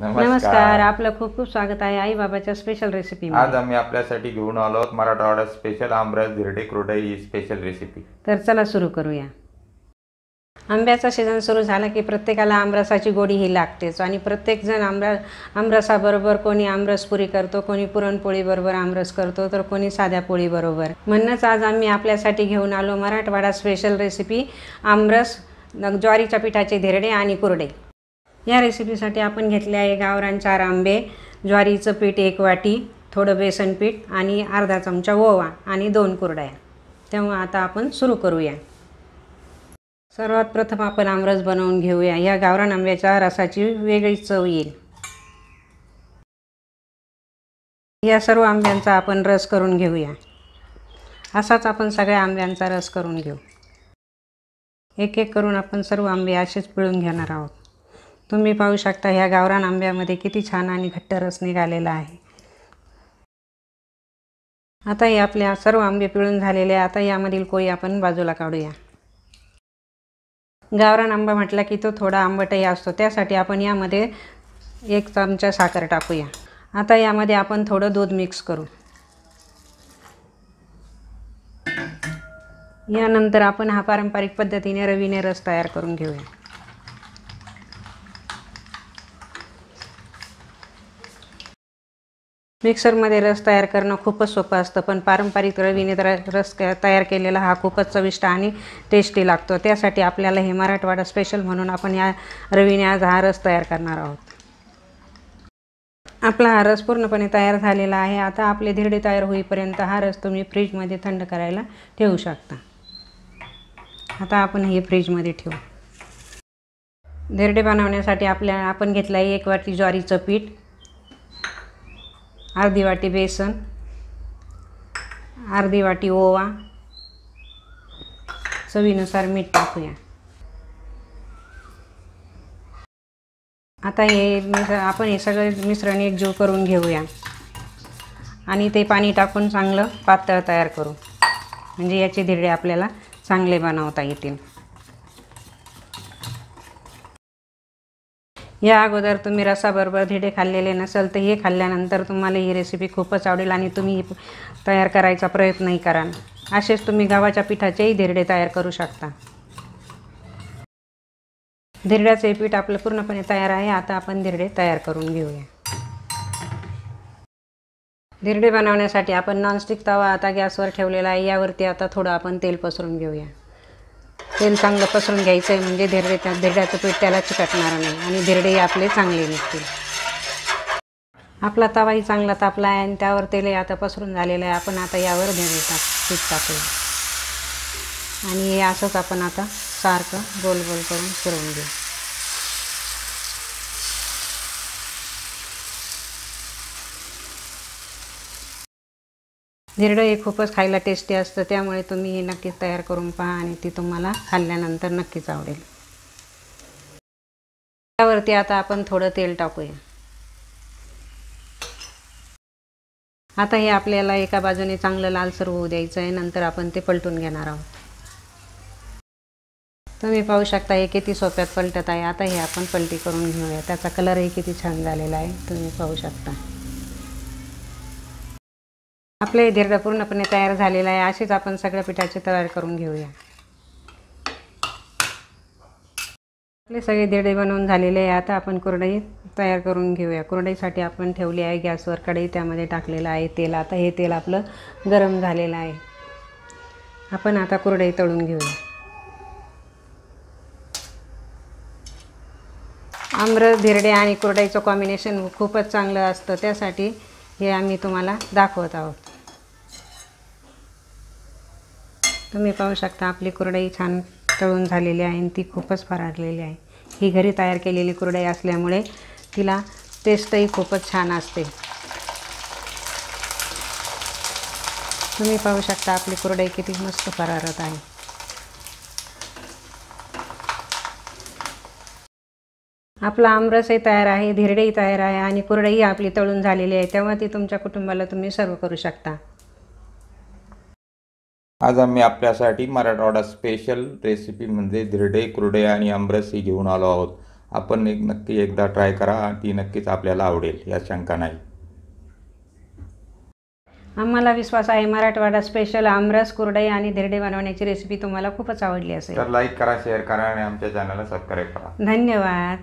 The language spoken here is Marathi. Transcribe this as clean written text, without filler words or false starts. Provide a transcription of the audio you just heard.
नमस्कार, आपलं खूप खूप स्वागत आहे आई बाबाच्या स्पेशल रेसिपी मध्ये। आज आम्ही आपल्यासाठी घेऊन आलो आहोत मराठवाडा स्पेशल आमरस धिरडे कुरडई ही स्पेशल रेसिपी। तर चला सुरू करूया। आंब्याचा सीजन सुरू झाला की प्रत्येकाला आमरसाची गोडी ही लागतेच आणि प्रत्येक जण आमरसाबरोबर कोणी आमरसपुरी करतो, कोणी पुरणपोळी बरोबर आमरस करतो, तर कोणी साध्या पोळी बरोबर। म्हणूनच आज आम्ही आपल्यासाठी घेऊन आलो मराठवाडा स्पेशल रेसिपी आमरस ज्वारीच्या पिठाचे धिरडे आणि कुरडे। या रेसिपीसाठी आपण घेतले आहे गावरान 4 आंबे, ज्वारीचं पीठ 1 वाटी, थोडं बेसन पीठ आणि अर्धा चमचा ओवा आणि 2 कुरडया। तेव्हा आता आपण सुरू करूया। सर्वात प्रथम आपण आमरस बनवून घेऊया। या गावरान आंब्याच्या रसाची वेगळी चव येईल। या सर्व आंब्यांचा आपण रस करून घेऊया। असाच आपण सगळ्या आंब्यांचा रस करून घेऊ। एक एक करून आपण सर्व आंबे असेच पिळून घेणार आहोत। तुम्ही पाहू शकता ह्या गावरान आंब्यामध्ये किती छान आणि घट्ट रस निघालेला आहे। आता हे आपले सर्व आंबे पिळून झालेले आहे। आता यामधील कोई आपण बाजूला काढूया। गावरान आंबा म्हटला की तो थोडा आंबटही असतो, त्यासाठी आपण यामध्ये 1 चमचा साखर टाकूया। आता यामध्ये आपण थोडं दूध मिक्स करू। यानंतर आपण हा पारंपरिक पद्धतीने रवीने रस तयार करून घेऊया। मिक्सरमध्ये रस तयार करणं खूपच सोपं असतं, पण पारंपरिक रवीने रस तयार केलेला हा खूपच चविष्ट आणि टेस्टी लागतो। त्यासाठी आपल्याला हे मराठवाडा स्पेशल म्हणून आपण या रवीने आज हा रस तयार करणार आहोत। आपला हा रस पूर्णपणे तयार झालेला आहे। आता आपले धिरडे तयार होईपर्यंत हा रस तुम्ही फ्रीजमध्ये थंड करायला ठेवू शकता। आता आपण हे फ्रीजमध्ये ठेवू। धिरडे बनवण्यासाठी आपण घेतलं आहे 1 वाटी ज्वारीचं पीठ, अर्धी वाटी बेसन, अर्धी वाटी ओवा, चवीनुसार मीठ टाकूया। आता आपण हे सगळं मिश्रण एकजीव करून घेऊया आणि ते पाणी टाकून चांगलं पातळ तयार करू, म्हणजे याचे धिरडे आपल्याला चांगले बनवता येतील। या अगोदर तुम्ही रसाबरोबर धिरडे खाल्लेले नसेल तर हे खाल्ल्यानंतर तुम्हाला ही रेसिपी खूपच आवडेल आणि तुम्ही तयार करायचा प्रयत्नही कराल। असेच तुम्ही गव्हाच्या पिठाचेही धिरडे तयार करू शकता। धिरड्याचे पीठ आपलं पूर्णपणे तयार आहे। आता आपण धिरडे तयार करून घेऊया। धिरडे बनवण्यासाठी आपण नॉनस्टिक तवा आता गॅसवर ठेवलेला आहे। यावरती आता थोडं आपण तेल पसरून घेऊया। तेल चांगलं पसरून घ्यायचं आहे, म्हणजे धिरड्याचं पीठ त्याला चिकटणार नाही आणि धिरडे आपले चांगले निघतील। आपला तवाही चांगला तापला आहे आणि त्यावर तेल आता पसरून झालेलं आहे। आपण आता यावर पीठ टाकूया आणि हे असंच आपण आता सारखं गोल गोल करून फिरवून घेऊ। धिरडं हे खूपच खायला टेस्टी असतं, त्यामुळे तुम्ही हे नक्कीच तयार करून पहा आणि ती तुम्हाला खाल्ल्यानंतर नक्कीच आवडेल। त्यावरती आता आपण थोडं तेल टाकूया। आता हे आपल्याला एका बाजूने चांगलं लालसर होऊ द्यायचं आहे, नंतर आपण ते पलटून घेणार आहोत। तुम्ही पाहू शकता हे किती सोप्यात पलटत आहे। आता हे आपण पलटी करून घेऊया। त्याचा कलरही किती छान झालेला आहे, तुम्ही पाहू शकता। आपले धिरडं पूर्णपणे तयार झालेलं आहे। असेच आपण सगळ्या पिठाचे तयार करून घेऊया। आपले सगळे धिरडे बनवून झालेले आहे। आता आपण कुरडई तयार करून घेऊया। कुरडईसाठी आपण ठेवली आहे गॅसवर कढई, त्यामध्ये टाकलेलं आहे तेल। आता हे तेल आपलं गरम झालेलं आहे। आपण आता कुरडई तळून घेऊया। आमरस, धिरडे आणि कुरडईचं कॉम्बिनेशन खूपच चांगलं असतं, त्यासाठी हे आम्ही तुम्हाला दाखवत आहोत। तुम्ही पाहू शकता आपली कुरडई छान तळून झालेली आहे आणि ती खूपच फरारलेली आहे। ही घरी तयार केलेली कुरडई असल्यामुळे तिला टेस्टही खूपच छान असते। तुम्ही पाहू शकता आपली कुरडई किती मस्त फरारत आहे। आपला आमरसही तयार आहे, धिरडेही तयार आहे आणि कुरडई आपली तळून झालेली आहे, तेव्हा ती तुमच्या कुटुंबाला तुम्ही सर्व करू शकता। आज आम्ही आपल्यासाठी मराठवाडा स्पेशल रेसिपी म्हणजे धिरडे कुरडे आणि आमरस ही घेऊन आलो आहोत। आपण नक्की एकदा ट्राय करा, ती नक्कीच आपल्याला आवडेल यात शंका नाही. आम्हाला विश्वास आहे मराठवाडा स्पेशल आमरस, कुरडई आणि धिरडे बनवण्याची रेसिपी तुम्हाला खूपच आवडली असेल. तर लाईक करा, शेअर करा आणि आमच्या चॅनलला सबस्क्राईब करा. धन्यवाद.